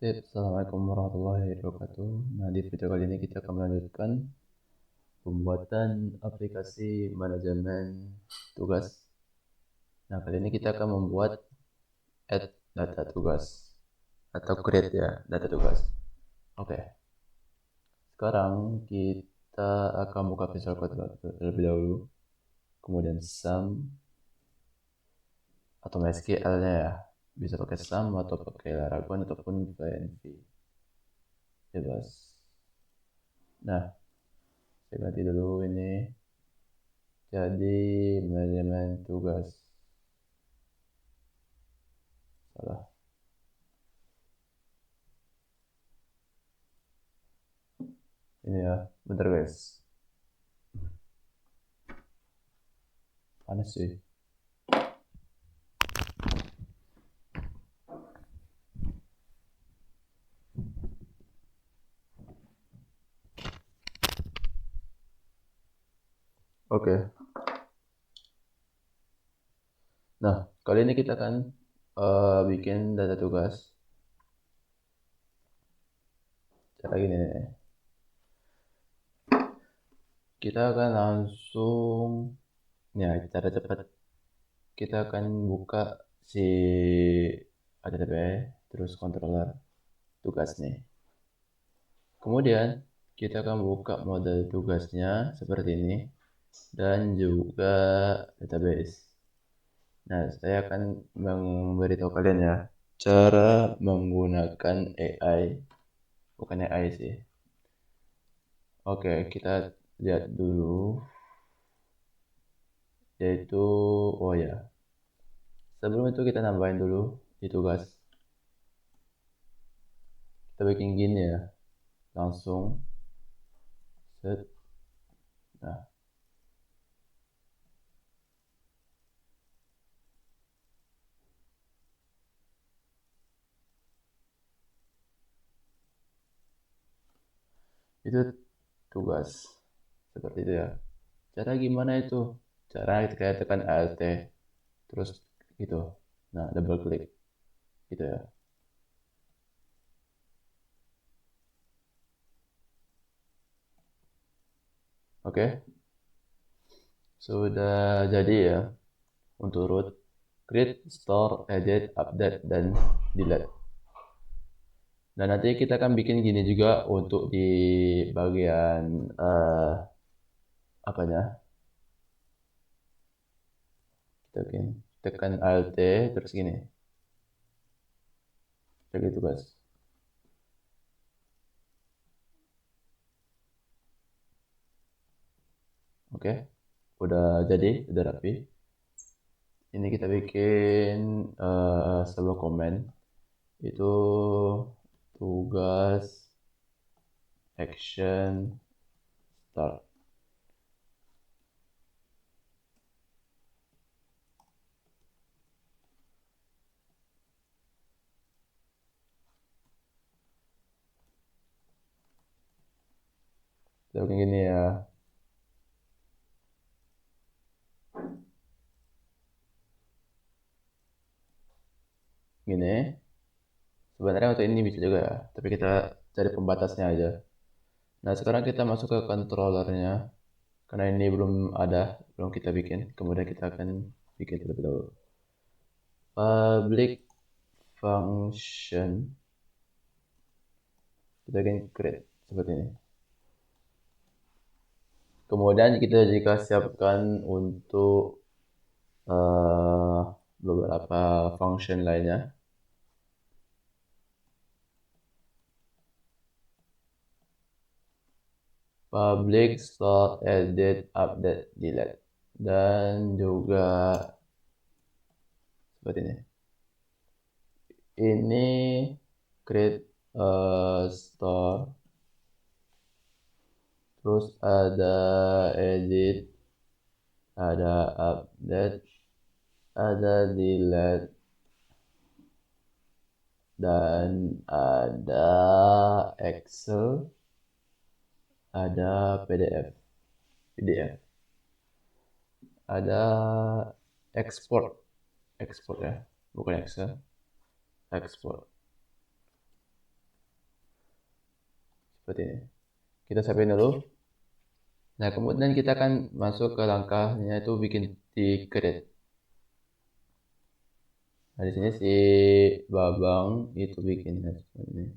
Assalamualaikum warahmatullahi wabarakatuh. Nah, di video kali ini kita akan melanjutkan pembuatan aplikasi manajemen tugas. Nah, kali ini kita akan membuat add data tugas atau create ya data tugas. Oke. Sekarang kita akan buka Visual Code terlebih dahulu. Kemudian sum atau MySQL-nya ya. Bisa pakai sum atau pakai Laravel ataupun PNV. Bebas. Nah, saya ganti dulu ini jadi manajemen tugas. Salah. Ini ya, bentar guys. Panas sih. Oke. Nah, kali ini kita akan bikin data tugas. Cara gini nih. Kita akan langsung, ya cara cepat. Kita akan buka si HTTP, terus controller tugas nih. Kemudian kita akan buka model tugasnya seperti ini dan juga database. Nah, saya akan memberitahu kalian ya cara menggunakan AI, bukan AI sih. Oke, kita lihat dulu, yaitu oh ya, sebelum itu kita nambahin dulu di tugas. Kita bikin gini ya, langsung set. Nah, itu tugas seperti itu ya. Cara gimana itu? Cara kita tekan Alt terus gitu. Nah, double klik gitu ya. Oke, sudah jadi ya untuk root, create, store, edit, update, dan delete. Dan nanti kita akan bikin gini juga untuk di bagian apanya? Tekan Alt terus gini. Kayak gitu guys. Oke, udah jadi, udah rapi. Ini kita bikin sebuah komen. Itu tugas action start. Kita bikin gini ya. Gini. Sebenarnya untuk ini bisa juga ya, tapi kita cari pembatasnya aja. Nah, sekarang kita masuk ke controllernya. Karena ini belum ada, belum kita bikin. Kemudian kita akan bikin terlebih dahulu. Public function. Kita bikin create seperti ini. Kemudian kita juga siapkan untuk beberapa function lainnya. Public, store, edit, update, delete. Dan juga seperti ini. Ini create store, terus ada edit, ada update, ada delete, dan ada Excel, ada PDF, ada export ya, bukan Excel, export. seperti ini. Kita siapin dulu. Nah, kemudian kita akan masuk ke langkahnya itu bikin di create. Nah, di sini si Babang itu bikinnya seperti ini.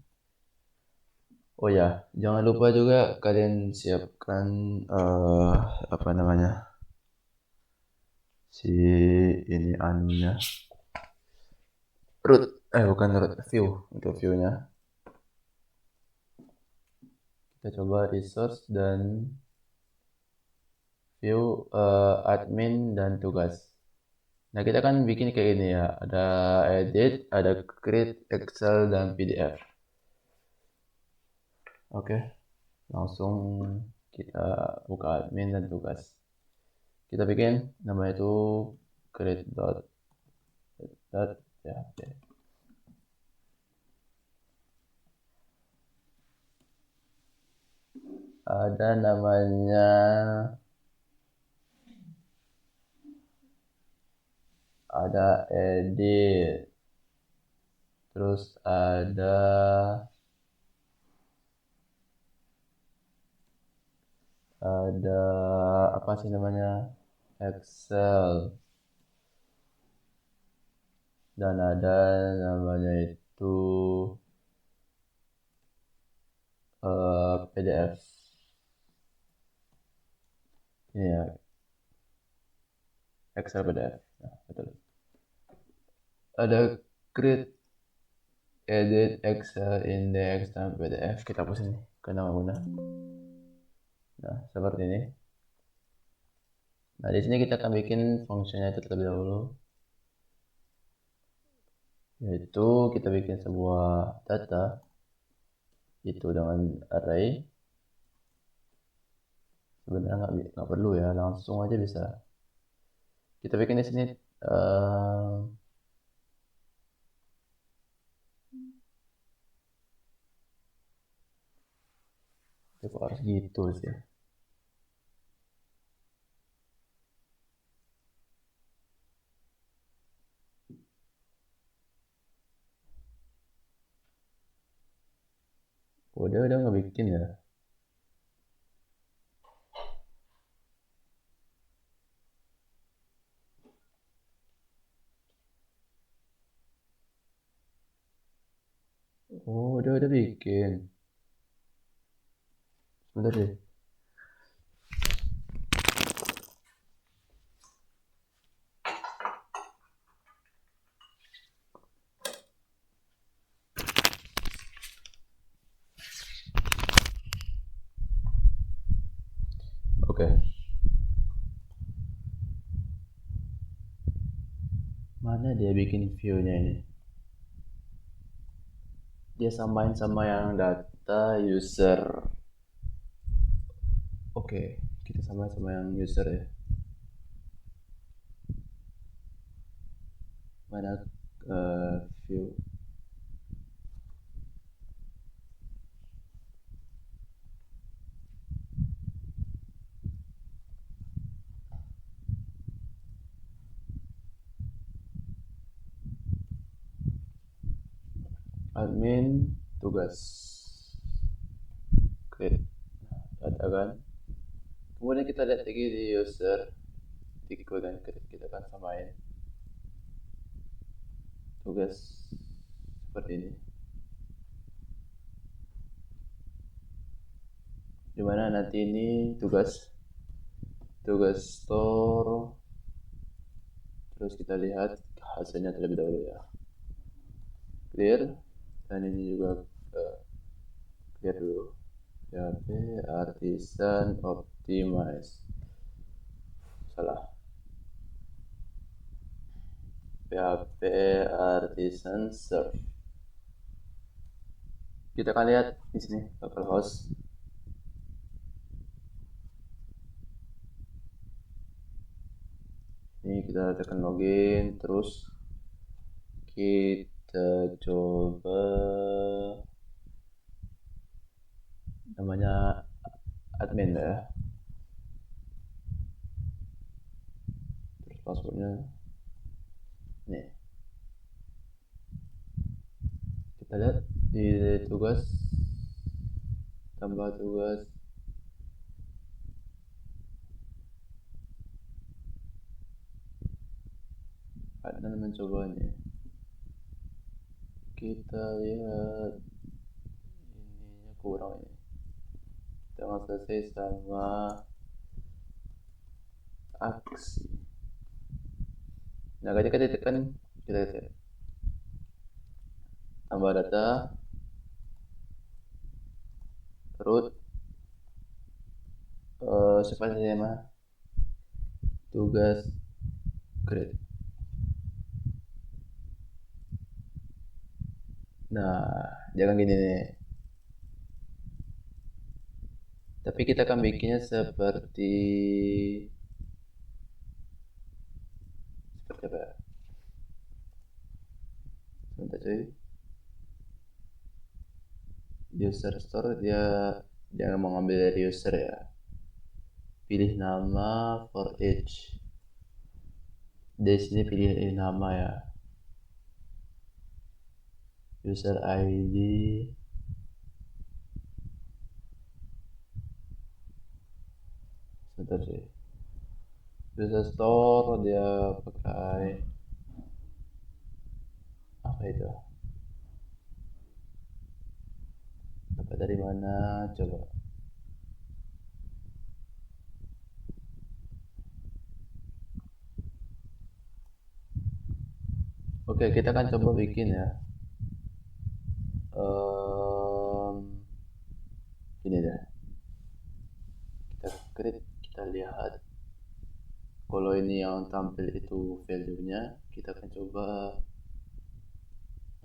Oh ya, jangan lupa juga kalian siapkan apa namanya? Si ini anunya. Root, bukan root, view. Untuk view-nya. Kita coba resource dan view admin dan tugas. Nah, kita kan bikin kayak ini ya. Ada edit, ada create, Excel, dan PDF. Oke, langsung kita buka admin dan tugas. Kita bikin nama itu create dot ya. Okay. Ada namanya ada edit, terus ada apa sih namanya, Excel, dan ada namanya itu PDF. Ini ya, Excel PDF. Nah, betul. Ada create, edit, Excel, index, dan PDF. Kita hapus ini karena nggak guna. Nah, seperti ini. Nah, di sini kita akan bikin fungsinya itu terlebih dahulu. Yaitu kita bikin sebuah data itu dengan array. Sebenarnya nggak perlu ya, langsung aja bisa. Kita bikin di sini kok harus gitu sih. Udah nggak bikin ya. Oh, udah bikin. Sebentar deh. Oke. Mana dia bikin view-nya ini? Dia samain sama yang data user. Oke, kita samain sama yang user ya. Mana view? Admin tugas. Create data kan. Kemudian kita lihat lagi di user, tikel dan create, kita akan samain tugas seperti ini. Dimana nanti ini tugas store, terus kita lihat hasilnya terlebih dahulu ya. Clear, dan ini juga clear dulu. PHP artisan optimize, salah, PHP artisan serve. Kita akan lihat di sini localhost. Ini kita tekan login, terus kita coba namanya admin ya, terus passwordnya nih. Kita lihat di tugas tambah tugas. Adnan mencobanya. Kita lihat ininya kurang ini. Jangan selesai sama aksi. Nah, ketika ditekan kita lihat tambah data root sepanjang tema tugas grade. Nah, jangan gini nih. Tapi kita akan bikinnya seperti apa ya? Sebentar cuy. User store dia jangan mengambil dari user ya. Pilih nama for each. Di sini pilih nama ya. User ID. Sebentar cuy. User store dia pakai apa itu? Dapat dari mana? Coba. Oke, kita akan coba bikin ya. Ini dah. Kita create, kita lihat. Kalau ini yang tampil itu value-nya, kita akan coba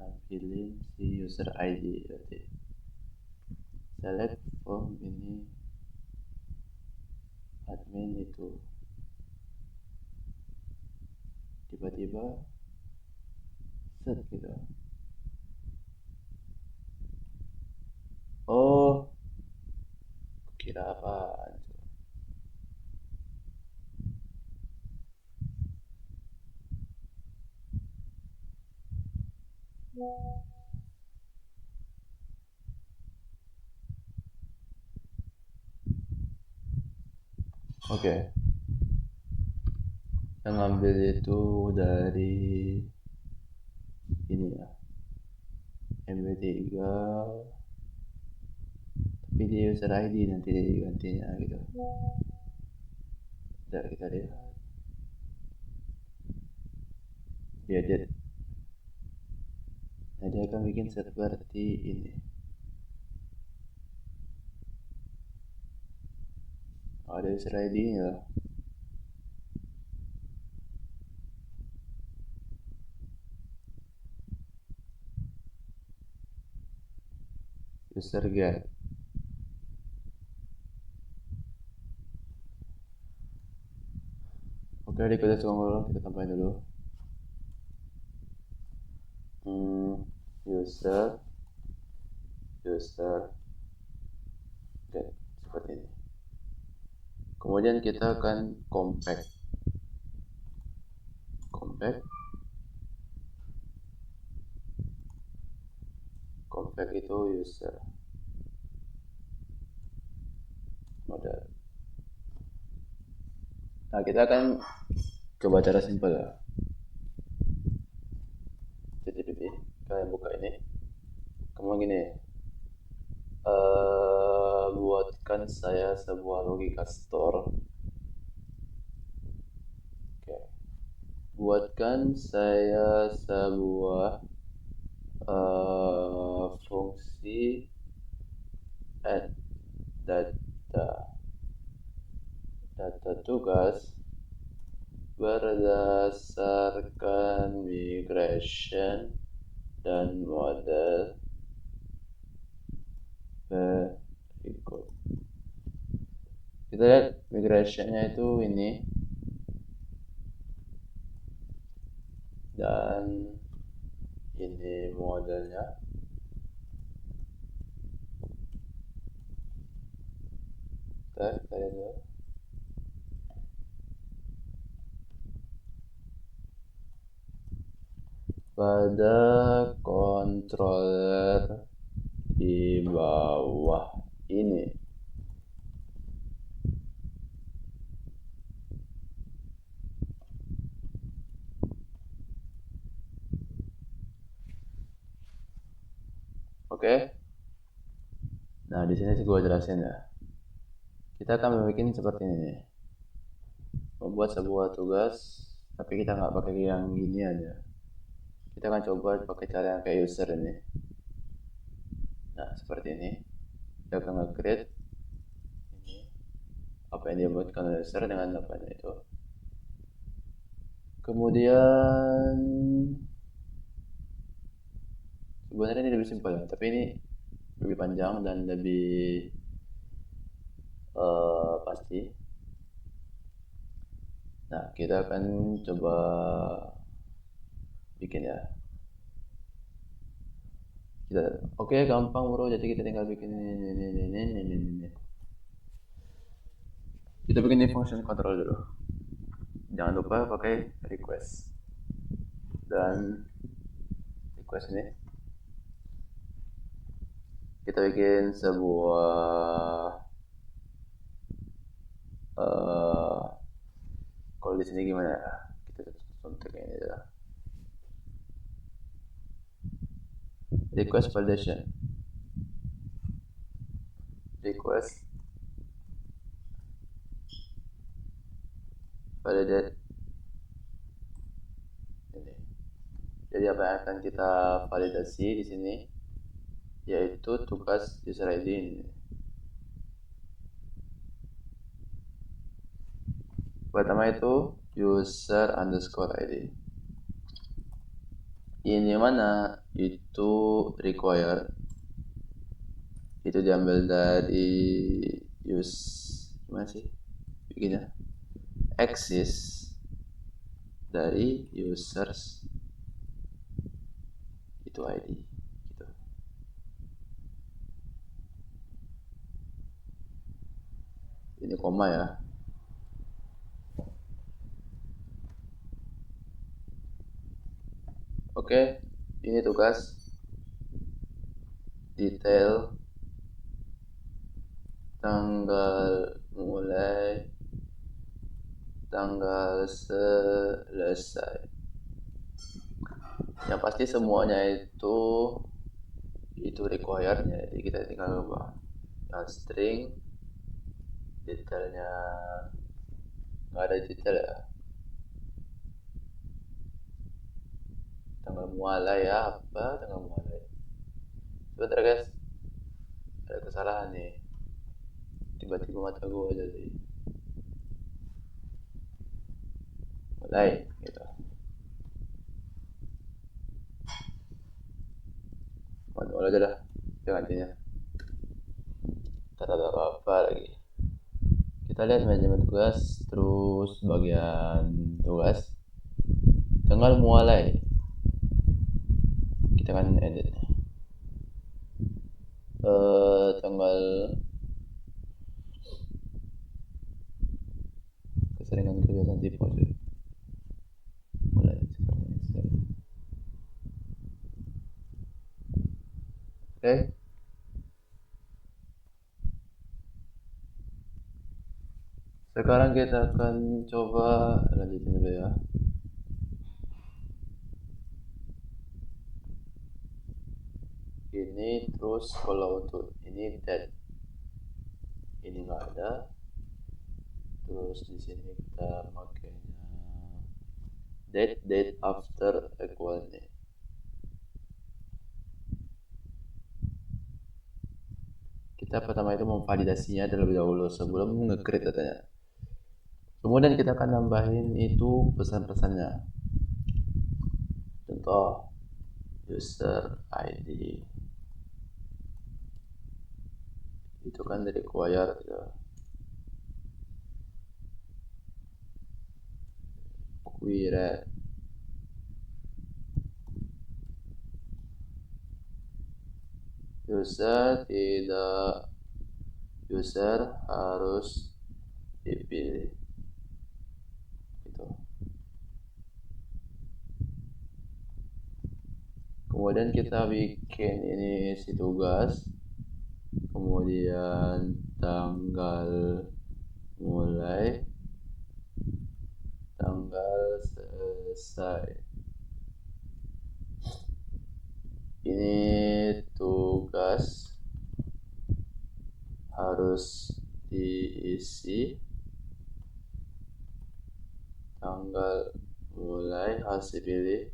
tampilin si user ID berarti. Select from ini admin itu. Tiba-tiba set gitu. Oh, kira apaan? Oke. Yang ambil itu dari ini ya. MB3 tapi di user ID nanti digantinya gitu. Bentar kita lihat. Dia nah dia akan bikin seperti ini. Ada user ID nya loh. User get. Oke, di kode dulu kita tambahin dulu. User get seperti ini. Kemudian kita akan compact itu user model. Nah, kita akan coba cara simpel ya. HTTP kalian buka ini, kemudian gini, buatkan saya sebuah logika store. Oke. Buatkan saya sebuah fungsi add data tugas berdasarkan migration dan model berikut. Kita lihat migrationnya itu ini dan ini modelnya. Kita lihat dulu. Pada controller di bawah ini Oke. Nah, di sini sih gue jelasin ya. Kita akan membuat seperti ini nih. Membuat sebuah tugas, tapi kita nggak pakai yang gini aja. Kita akan coba pakai cara yang kayak user ini. Nah, seperti ini. Kita akan nge-create ini. Apa yang dia buatkan user dengan apanya itu. Kemudian sebenarnya ini lebih simpel ya, tapi ini lebih panjang dan lebih pasti. Nah, kita akan coba bikin ya. Oke, gampang bro. Jadi kita tinggal bikin ini. Kita bikin ini function control dulu. Jangan lupa pakai request dan request ini. Kita bikin sebuah kalau di sini gimana ya? Kita contoh ini ya. Request validation. Request validate ini. Jadi apa yang akan kita validasi di sini yaitu tugas user ID ini. Pertama itu user underscore ID. Ini mana itu require itu diambil dari gimana sih bikinnya access dari users itu ID gitu. Ini koma ya. Oke, ini tugas detail tanggal mulai, tanggal selesai. Yang pasti semuanya itu required ya. Jadi kita tinggal ubah string detailnya nggak ada detail ya. Tanggal mulai ya, apa tanggal mulai. Sebentar guys, ada kesalahan nih. Tiba-tiba mata gue jadi mulai gitu. Manual aja dah gantinya. Tak ada apa-apa lagi. Kita lihat manajemen tugas, terus bagian tugas tanggal mulai. Kita akan edit tanggal keseringan kebiasaan tipe mulai seperti ini. Oke. Sekarang kita akan coba lanjutin dulu ya. Ini terus kalau untuk ini date ini nggak ada. Terus di sini kita makainya date after equal nih. Kita pertama itu memvalidasinya terlebih dahulu sebelum nge-create datanya. Kemudian kita akan nambahin itu pesan-pesannya. Contoh user ID itu kan dari require gitu. Query user harus dipilih gitu. Kemudian kita bikin ini si tugas, kemudian tanggal mulai, tanggal selesai. Ini tugas harus diisi, tanggal mulai harus dipilih,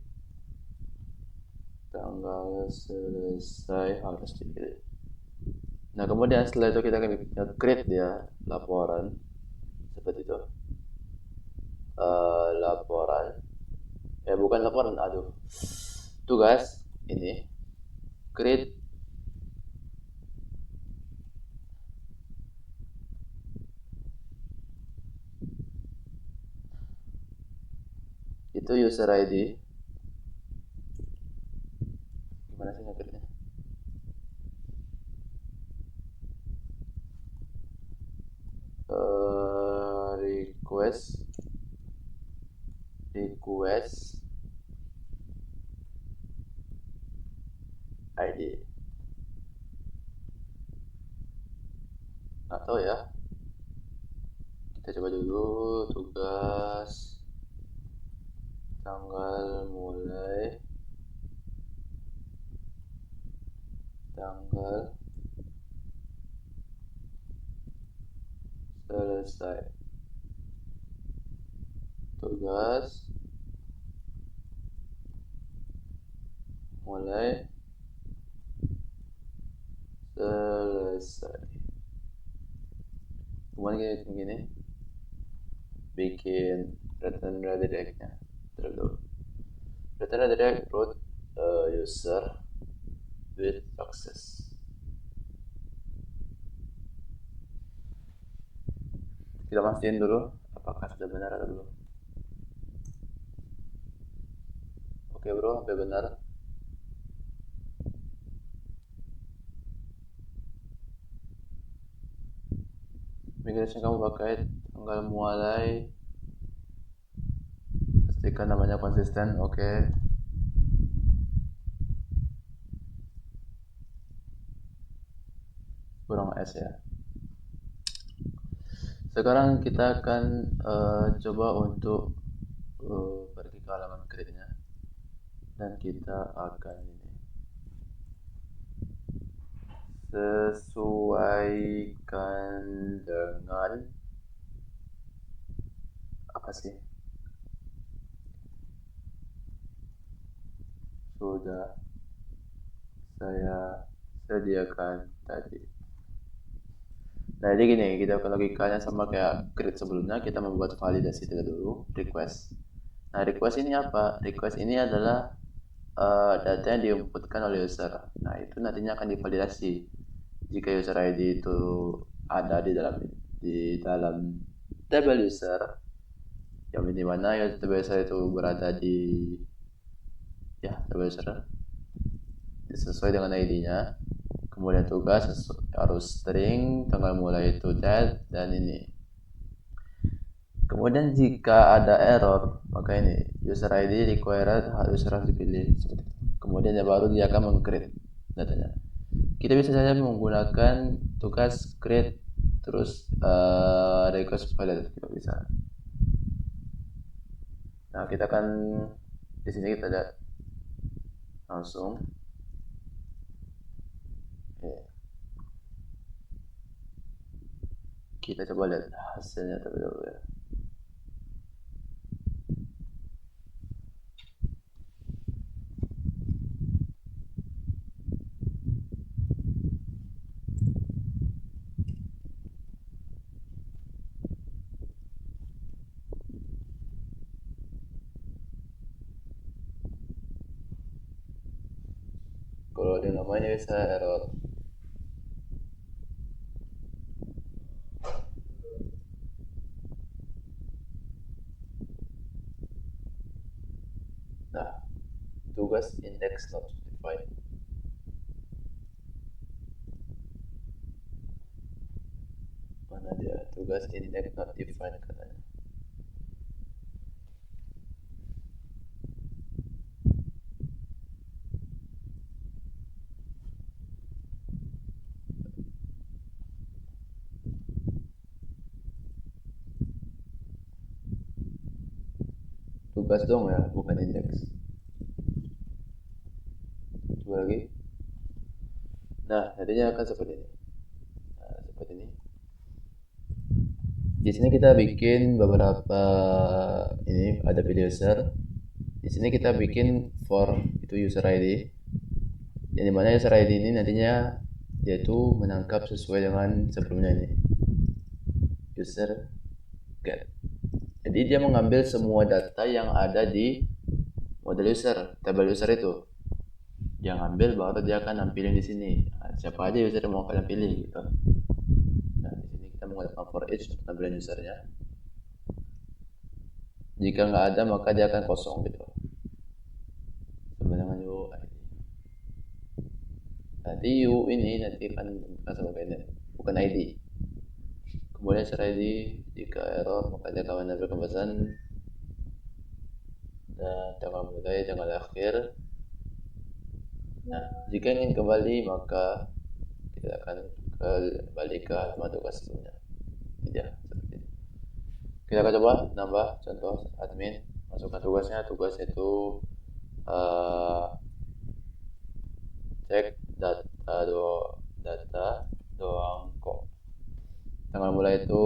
tanggal selesai harus dipilih. Nah, kemudian setelah itu kita akan create dia laporan seperti itu. Laporan, bukan laporan, tugas ini create itu user ID. Gimana sih ngetiknya? Request ID atau ya, kita coba dulu tugas tanggal mulai, tanggal selesai, tugas mulai selesai. Kemudian gini, bikin return redirect-nya terus. Return redirect root user with access. Kita pastiin dulu apakah sudah benar atau belum. Oke bro, sampai benar. Migration kamu pakai tanggal mulai, pastikan namanya konsisten. Oke. Kurang S ya. Sekarang kita akan coba untuk pergi ke halaman create-nya dan kita akan ini sesuaikan dengan apa sih? Sudah saya sediakan tadi. Nah, jadi gini, kita logikanya sama kayak create sebelumnya, kita membuat validasi dulu, request. Nah, request ini apa? Request ini adalah data yang diinputkan oleh user. Nah, itu nantinya akan divalidasi. Jika user ID itu ada di dalam tabel user, yang di mana ya tabel user itu berada di tabel user sesuai dengan ID-nya. Kemudian tugas harus string, tanggal mulai itu that, dan ini. Kemudian jika ada error, maka ini user ID required user harus dipilih seperti itu. Kemudian baru dia akan meng-create datanya. Kita bisa saja menggunakan tugas create terus request validate juga bisa. Nah, kita akan di sini kita lihat langsung. Kita coba lihat hasilnya terlebih dahulu ya. Kalau di namanya bisa error. Nah, tugas index not defined. Mana dia? Tugas index not defined katanya. Tugas dong ya, bukan indeks. Coba lagi. Nah, nantinya akan seperti ini. Di sini kita bikin beberapa ini ada video user. Di sini kita bikin for itu user ID. Yang dimana user ID ini nantinya dia itu menangkap sesuai dengan sebelumnya ini. User get. Jadi dia mengambil semua data yang ada di model user, tabel user itu. Dia ngambil baru dia akan nampilin di sini. Nah, siapa aja user yang mau kalian pilih gitu. Nah, di sini kita menggunakan for each untuk tampilan usernya. Jika nggak ada maka dia akan kosong gitu. Sama dengan UID. Nanti U ini nanti akan sebagai bukan ID. Kemudian user ID jika error maka dia akan menampilkan pesan dan tanggal mulai tanggal akhir. Nah, jika ingin kembali maka kita akan kembali ke halaman tugas sebelumnya. Ini dia seperti ini. Kita akan coba nambah contoh admin, masukkan tugasnya. Tugas itu cek data doang kok. Tanggal mulai itu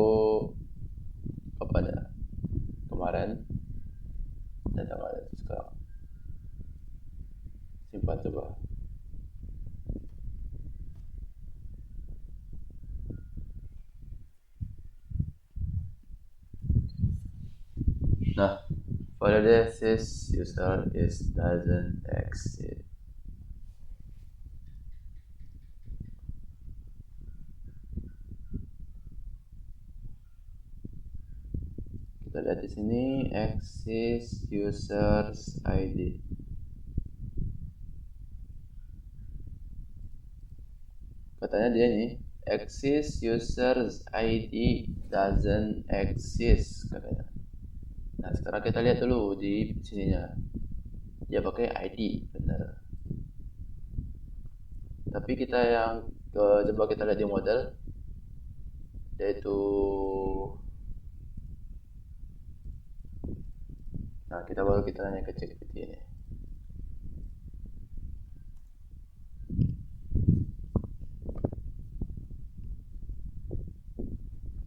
kapan ya? Kemarin dan tanggal itu sekarang. Simpan coba. Nah, for this user is doesn't exist. Kita lihat di sini exist users ID. Katanya dia nih exist users ID doesn't exist katanya. Nah, sekarang kita lihat dulu di sininya. Dia pakai ID, benar. Tapi kita yang coba kita lihat di model, yaitu nah kita baru kita nanya ke ChatGPT ini.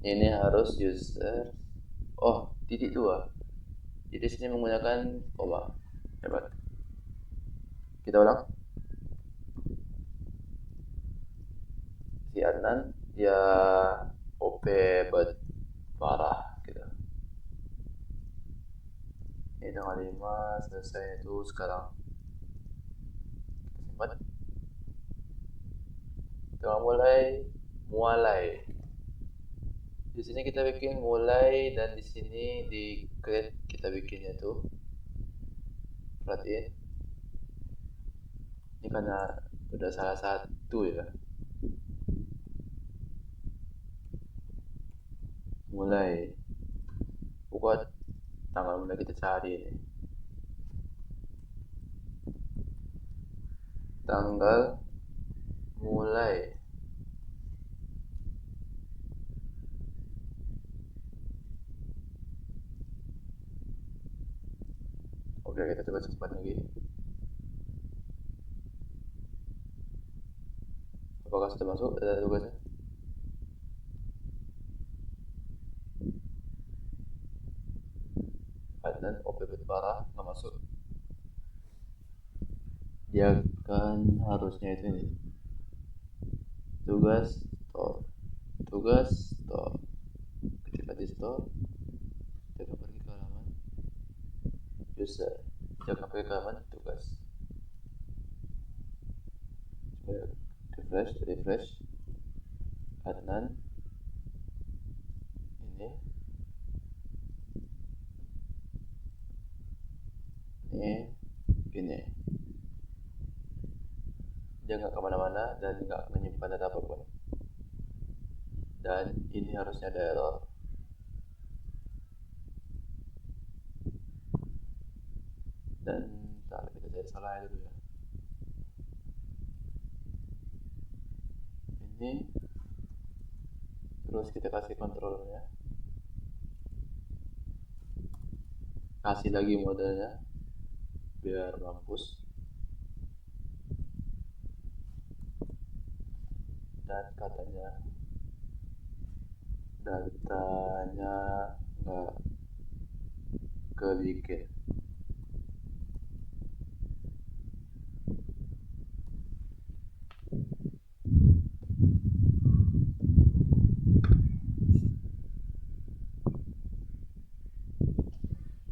Ini harus user titik 2. Jadi sini menggunakan koma. Hebat. Kita ulang. Si Adnan dia OP buat parah gitu. Ini tanggal 5 selesai itu sekarang. Simpan. Kita mulai. Di sini kita bikin mulai dan di sini di create kita bikinnya tuh. Perhatiin. Ini karena udah salah satu ya. Mulai. Buat tanggal mulai kita cari ini. Tanggal mulai. Oke, kita coba cepat lagi. Apakah sudah masuk data tugasnya? Adnan OP parah nggak masuk. Dia kan harusnya itu ini. Tugas store. Ketika di store, kita pergi ke halaman user. Jangan pergi ke halaman tugas. Refresh. Adnan ini dia nggak kemana-mana dan nggak menyimpan data apapun, dan ini harusnya ada error. Dan kita cari salah dulu ya. Ini terus kita kasih kontrolnya, kasih lagi modelnya biar mampus, dan katanya datanya nggak kebikin.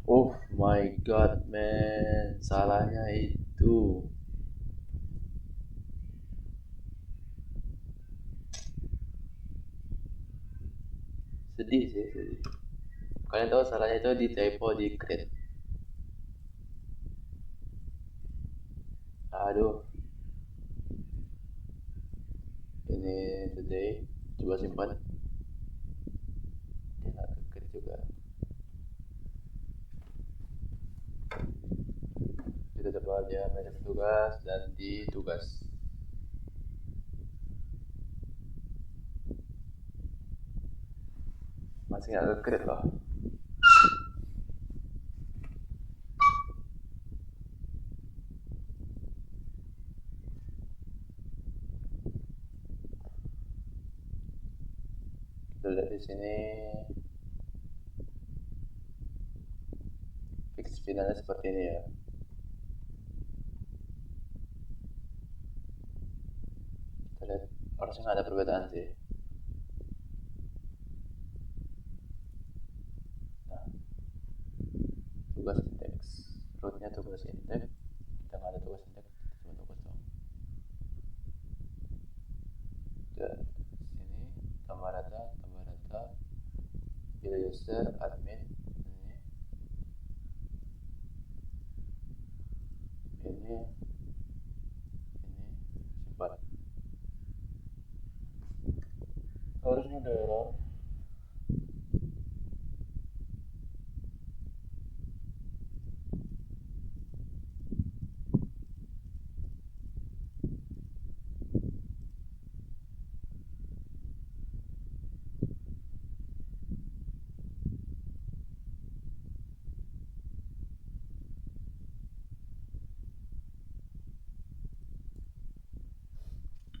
Oh my god man, salahnya itu. Sedih sih, sedih. Kalian tahu salahnya itu di typo di create. Aduh, ini today. Coba simpan. Dia nggak ke-create juga. Kita coba dia banyak tugas dan di tugas. Masih nggak ke-create loh. Kita lihat di sini. Fix finalnya seperti ini ya. Kita lihat harusnya nggak ada perbedaan sih. Nah, tugas indeks. Rootnya tugas indeks. Kita nggak ada tugas indeks, cuma tugas doang. Dan sini tambah data, pilih user, admin. Ini simpan. Harusnya ada error.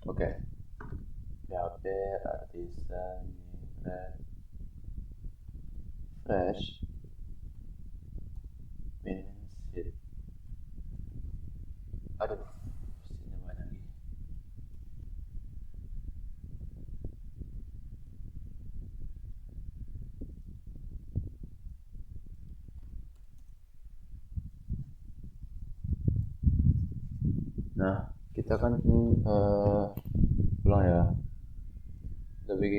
Oke. PHP artisan fresh min sheet. Aduh, sini mana lagi? Nah, kita kan ulang ya. Tapi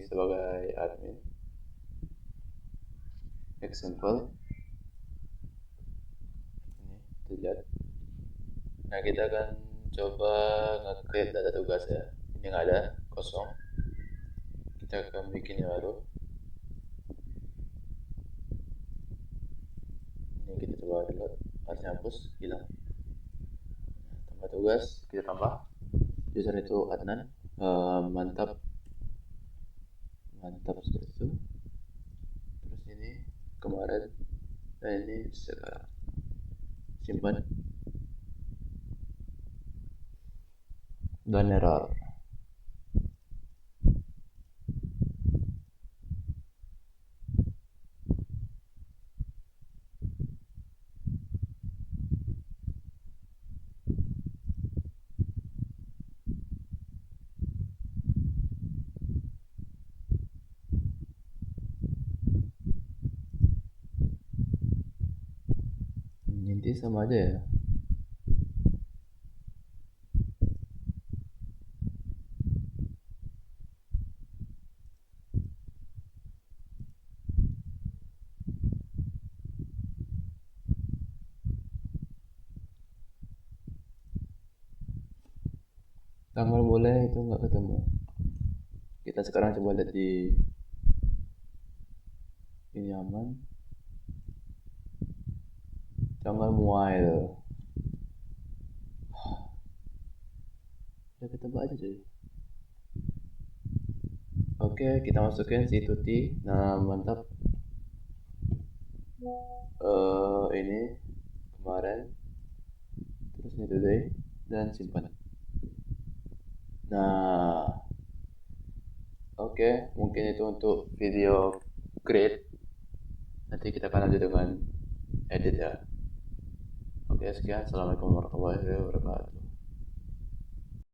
sebagai admin. Example. Ini lihat. Nah, kita akan coba nge-create data tugas ya. Ini nggak ada, kosong. Kita akan bikin yang baru. Ini kita coba reload, harusnya hapus, hilang. Tambah tugas, kita tambah. User itu Adnan. Mantap, mantap seperti itu. Terus ini kemarin, dan ini sekarang. Simpan. Dan error. Inti sama aja ya. Tanggal boleh itu nggak ketemu. Kita sekarang coba lihat di ini aman. Tanggal muail. Udah ketebak aja cuy. Oke, kita masukin si Tuti. Nah, mantap. Ini kemarin. Terus ini today dan simpan. Nah, oke. Oke, mungkin itu untuk video grade. Nanti kita akan lanjut dengan edit ya. Oke, sekian. Assalamualaikum warahmatullahi wabarakatuh.